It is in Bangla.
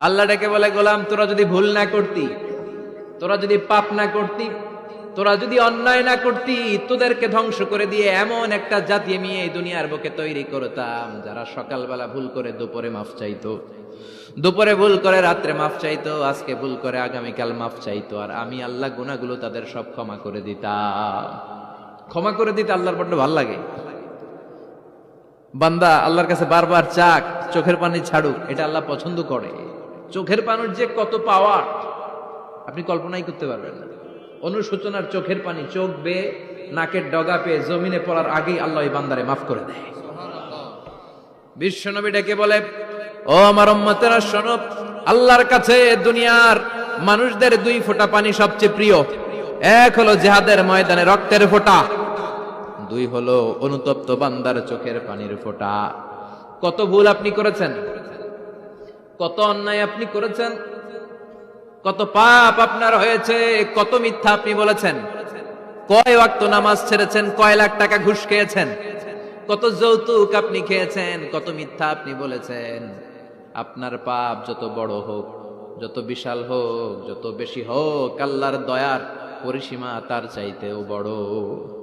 আল্লাহ ডেকে বলে, গোলাম তোরা যদি ভুল না করতি, তোরা যদি পাপ না করতি, তোরা যদি অন্যায় না করতি, তোদেরকে ধ্বংস করে দিয়ে এমন একটা জাতি আমি এই দুনিয়ার বুকে তৈরি করতাম যারা সকালবেলা ভুল করে দুপুরে মাফ চাইতো, দুপুরে ভুল করে রাত্রে মাফ চাইতো, আজকে ভুল করে আগামীকাল মাফ চাইতো, আর আমি আল্লাহ গুনাহগুলো তাদের সব ক্ষমা করে দিতাম। ক্ষমা করে দিতে আল্লাহর বড্ড ভালো লাগে। বান্দা আল্লাহর কাছে বারবার চাক, চোখের পানি ছাড়ুক, এটা আল্লাহ পছন্দ করে। চোখের পানির যে কত পাওয়ার আপনি কল্পনাই করতে পারবেন না। অনুশোচনার চোখের পানি চোখ বেয়ে নাকের ডগা পেয়ে জমিনে পড়ার আগেই আল্লাহ এই বান্দারে মাফ করে দেয়। বিশ্বনবী ডেকে বলে, ও আমার উম্মতেরা শোনো, আল্লাহর কাছে দুনিয়ার মানুষদের দুই ফোঁটা পানি সবচেয়ে প্রিয়। এক হলো জিহাদের ময়দানে রক্তের ফোঁটা, দুই হলো অনুতপ্ত বান্দার চোখের পানির ফোঁটা। কত ভুল আপনি করেছেন, কত অন্যায় আপনি করেছেন, কত পাপ আপনার হয়েছে, কত মিথ্যা আপনি বলেছেন, কয় ওয়াক্ত নামাজ ছেড়েছেন, কয় লাখ টাকা ঘুষ খেয়েছেন, কত যৌতুক আপনি খেয়েছেন, কত মিথ্যা আপনি বলেছেন। আপনার পাপ যত বড় হোক, যত বিশাল হোক, যত বেশি হোক, আল্লাহর দয়ার পরিসীমা তার চাইতেও বড়।